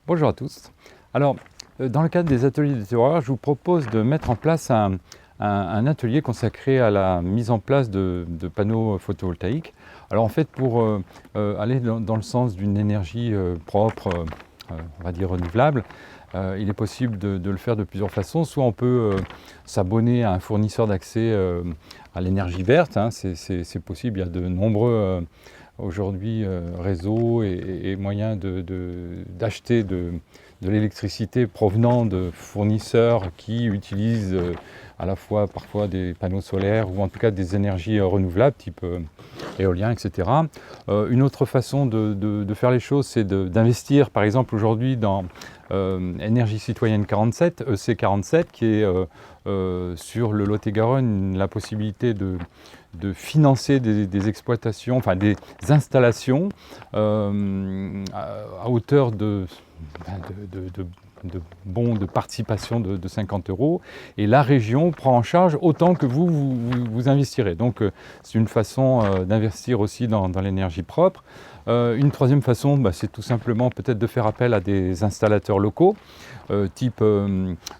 Bonjour à tous. Alors, dans le cadre des ateliers des terroirs, je vous propose de mettre en place un atelier consacré à la mise en place de panneaux photovoltaïques. Alors en fait, pour aller dans le sens d'une énergie propre, on va dire renouvelable, il est possible de le faire de plusieurs façons. Soit on peut s'abonner à un fournisseur d'accès à l'énergie verte, hein, c'est possible, il y a de nombreux aujourd'hui réseaux et moyens d'acheter de l'électricité provenant de fournisseurs qui utilisent à la fois parfois des panneaux solaires ou en tout cas des énergies renouvelables type éolien, etc. Une autre façon de faire les choses, c'est d'investir par exemple aujourd'hui dans Énergie Citoyenne 47, EC47, qui est sur le Lot-et-Garonne, la possibilité de financer des exploitations, enfin des installations à hauteur de bons de participation de 50 €, et la région prend en charge autant que vous investirez. Donc c'est une façon d'investir aussi dans l'énergie propre. Une troisième façon, c'est tout simplement peut-être de faire appel à des installateurs locaux, type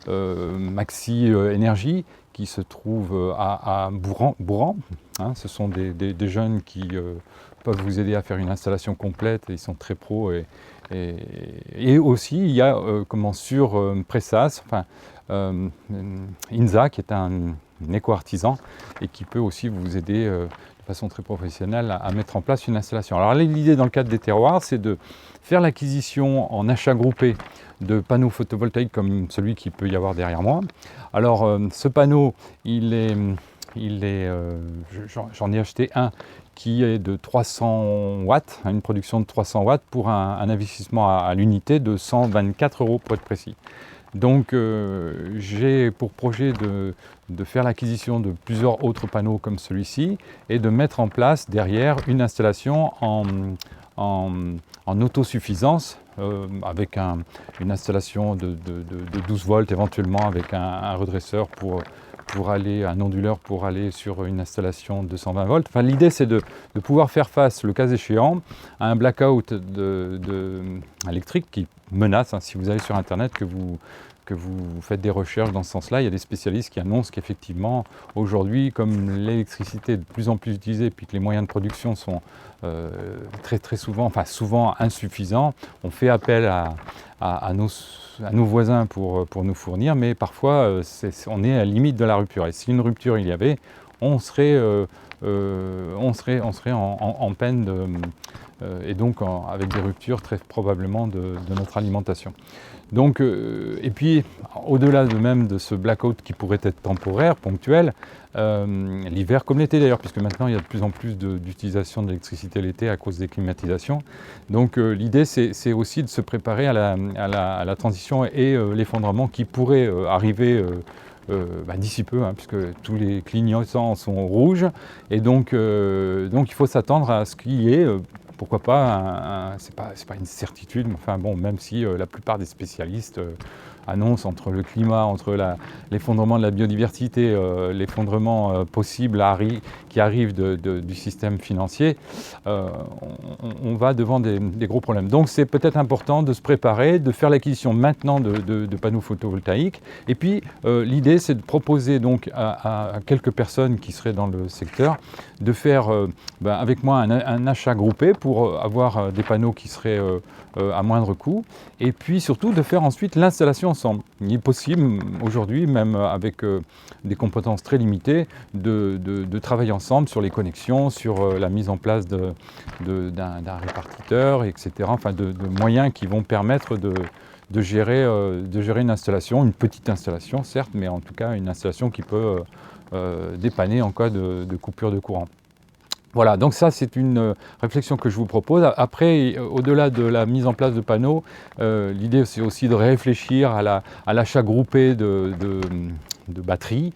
Maxi Énergie, qui se trouvent à Bourran. Hein, ce sont des jeunes qui peuvent vous aider à faire une installation complète, et ils sont très pros. Et aussi, il y a sur Pressas, INSA, qui est un éco-artisan et qui peut aussi vous aider de façon très professionnelle à mettre en place une installation. Alors l'idée dans le cadre des terroirs, c'est de faire l'acquisition en achat groupé de panneaux photovoltaïques comme celui qu'il peut y avoir derrière moi. Alors ce panneau, j'en ai acheté un qui est de 300 watts, une production de 300 watts pour un investissement à l'unité de 124 € pour être précis. Donc j'ai pour projet de faire l'acquisition de plusieurs autres panneaux comme celui-ci et de mettre en place derrière une installation en autosuffisance avec une installation de 12 volts éventuellement avec un redresseur pour aller, un onduleur pour aller sur une installation de 120 volts. Enfin, l'idée, c'est de pouvoir faire face, le cas échéant, à un blackout électrique qui menace. Hein, si vous allez sur Internet, que vous faites des recherches dans ce sens-là, il y a des spécialistes qui annoncent qu'effectivement, aujourd'hui, comme l'électricité est de plus en plus utilisée, puis que les moyens de production sont très souvent insuffisants, on fait appel à nos voisins pour nous fournir, mais parfois on est à la limite de la rupture. Et si une rupture il y avait, on serait en peine et donc avec des ruptures très probablement de notre alimentation. Donc, et puis au-delà de ce blackout qui pourrait être temporaire, ponctuel, l'hiver comme l'été d'ailleurs, puisque maintenant il y a de plus en plus d'utilisation d'électricité l'été à cause des climatisations. Donc l'idée c'est aussi de se préparer à la transition et l'effondrement qui pourrait arriver d'ici peu, hein, puisque tous les clignotants sont rouges, et donc il faut s'attendre à ce qu'il y ait pourquoi pas, c'est pas une certitude, mais enfin bon, même si la plupart des spécialistes annoncent entre le climat, entre l'effondrement de la biodiversité, l'effondrement possible qui arrive du système financier, on va devant des gros problèmes. Donc c'est peut-être important de se préparer, de faire l'acquisition maintenant de panneaux photovoltaïques. Et puis l'idée, c'est de proposer donc à quelques personnes qui seraient dans le secteur de faire avec moi un achat groupé pour avoir des panneaux qui seraient à moindre coût, et puis surtout de faire ensuite l'installation ensemble. Il est possible aujourd'hui, même avec des compétences très limitées, de travailler ensemble sur les connexions, sur la mise en place d'un répartiteur, etc. Enfin de moyens qui vont permettre de gérer une installation, une petite installation certes, mais en tout cas une installation qui peut dépanner en cas de coupure de courant. Voilà, donc ça c'est une réflexion que je vous propose. Après, au-delà de la mise en place de panneaux, l'idée c'est aussi de réfléchir à l'achat groupé de batteries,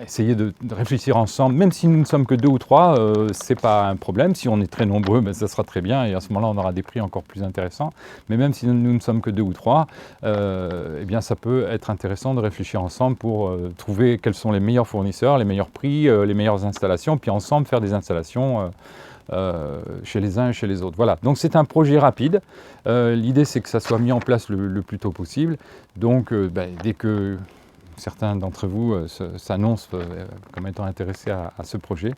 essayer de réfléchir ensemble, même si nous ne sommes que 2 ou 3, c'est pas un problème. Si on est très nombreux, ça sera très bien, et à ce moment-là on aura des prix encore plus intéressants. Mais même si nous ne sommes que 2 ou 3, eh bien ça peut être intéressant de réfléchir ensemble pour trouver quels sont les meilleurs fournisseurs, les meilleurs prix, les meilleures installations, puis ensemble faire des installations chez les uns et chez les autres. Voilà, donc c'est un projet rapide. L'idée c'est que ça soit mis en place le plus tôt possible. Donc dès que certains d'entre vous s'annoncent comme étant intéressés à ce projet,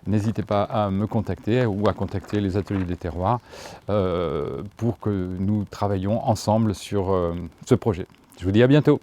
n'hésitez pas à me contacter ou à contacter les ateliers des terroirs pour que nous travaillions ensemble sur ce projet. Je vous dis à bientôt.